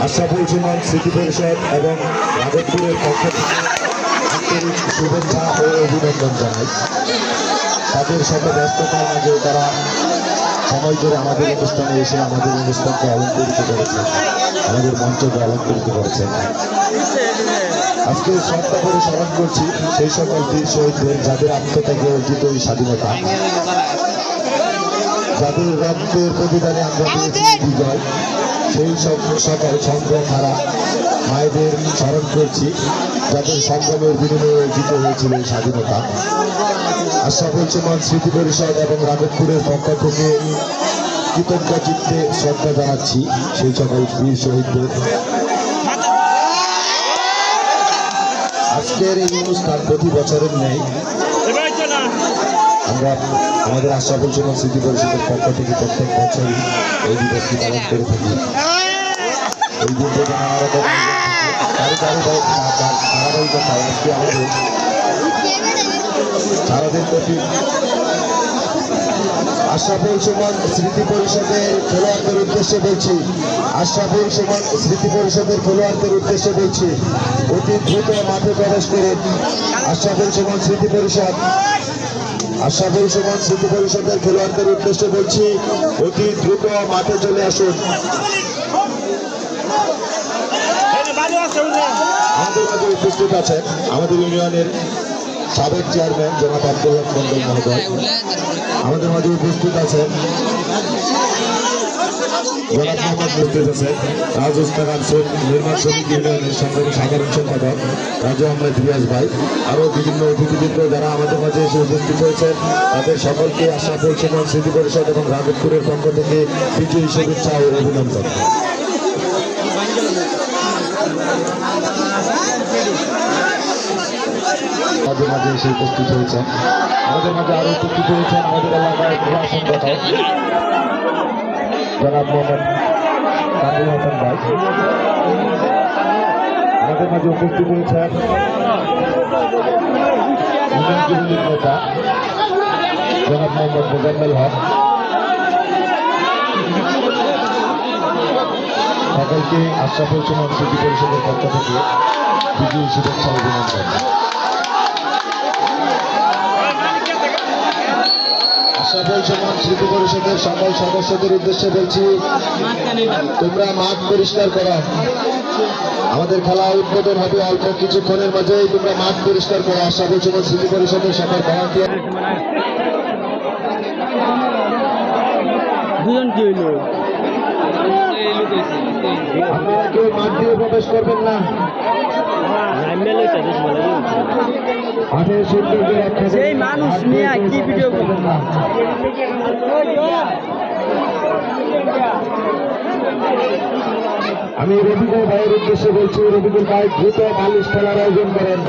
আশরাফুল সুমন স্মৃতি পরিষদ এবং রাঘবপুরের পক্ষ থেকে আন্তরিক শুভেচ্ছা ও অভিনন্দন জানাই। তাদের সাথে ব্যস্ততার মাঝে তারা সময় করে আমাদের অনুষ্ঠানে এসে আমাদের অনুষ্ঠানকে অলঙ্করিত করেছেন, আমাদের মঞ্চকে অলঙ্করিত করেছেন। আজকে শ্রদ্ধা করে স্মরণ করছি সেই সকল বীর শহীদদের যাদের আত্মত্যাগে অর্জিত এই স্বাধীনতা, যাদের রক্তের প্রতিদানে আমরা পেয়েছি বিজয়। সেই সকল সংগ্রাম হারা মায়েদের স্মরণ করছি যাদের সংগ্রামের বিনিময়ে অর্জিত হয়েছিল এই স্বাধীনতা। আশরাফুল সুমন স্মৃতি পরিষদ এবং রাঘবপুরের পক্ষ থেকে কৃতজ্ঞ চিত্তে শ্রদ্ধা জানাচ্ছি সেই সকল বীর শহীদদের। আজকের এই অনুষ্ঠান প্রতি বছরের নেই আমরা আমাদের আশরাফুল সুমন স্মৃতি পরিষদের পক্ষ থেকে প্রত্যেক বছরই এই দিবসটি পালন করে থাকি। এই দিন থেকে নানা রকম ধারাবাহিকতায় আজকে আমাদের সারাদিন প্রতি আশরাফুল সুমন স্মৃতি পরিষদের খেলোয়াড়দের উদ্দেশ্যে বলছি, আশরাফুল সুমন স্মৃতি পরিষদের খেলোয়াড়দের উদ্দেশ্যে বলছি, অতি দ্রুত মাঠে প্রবেশ করুন। আশরাফুল সুমন স্মৃতি পরিষদ, আশরাফুল সুমন স্মৃতি পরিষদের খেলোয়াড়দের উদ্দেশ্যে বলছি, অতি দ্রুত মাঠে চলে আসুন। আমাদের মাঝে উপস্থিত আছেন আমাদের ইউনিয়নের সাবেক চেয়ারম্যান জনাব আব্দুল হক মন্ডল মহোদয়। আমাদের মাঝে উপস্থিত আছেন জনাব মোহাম্মদ মুস্তিদ হোসেন, রাজ উস্তাকান নির্মাণ শ্রমিক ইউনিয়নের সংগ্রামী সাধারণ সম্পাদক রাজু আহমেদ রিয়াজ ভাই, আরও বিভিন্ন অতিথিবৃন্দ যারা আমাদের মাঝে এসে উপস্থিত হয়েছেন তাদের সকলকে আশরাফুল সুমন স্মৃতি পরিষদ এবং রাঘবপুরের পক্ষ থেকে বিজয়ী শুভেচ্ছা ও অভিনন্দন। আমাদের মাঝে এসে উপস্থিত হয়েছেন, আমাদের মাঝে আরো উপস্থিত হয়েছেন আমাদের এলাকার ক্রীড়া সংগঠক জনাব মোহাম্মদ কামরুল হাসান ভাই। আমাদের মাঝে উপস্থিত হয়েছেন নেতা জনাব মোহাম্মদ মোজাম্মেল হক। সকলকে আশরাফুল সুমন স্মৃতি পরিষদের পক্ষ থেকে বিজয়ী শুভেচ্ছা অভিনন্দন। আশরাফুল সুমন স্মৃতি পরিষদের সকল সদস্যদের উদ্দেশ্যে বলছি, তোমরা মাঠ পরিষ্কার করো। আমাদের খেলা উদ্বোধন হবে অল্প কিছুক্ষণের মাঝেই, তোমরা মাঠ পরিষ্কার করো। আশরাফুল সুমন স্মৃতি পরিষদের সকল ভলান্টিয়ার। দুজন কি হইল? আপনারা কেউ মাঠ দিয়ে প্রবেশ করবেন না। সেই মানুষ নিয়ে কি ভিডিও করবেন না। আমি রবিকুল ভাইয়ের উদ্দেশ্যে বলছি, রবিকুল ভাই দ্রুত বালিশ খেলার আয়োজন করেন।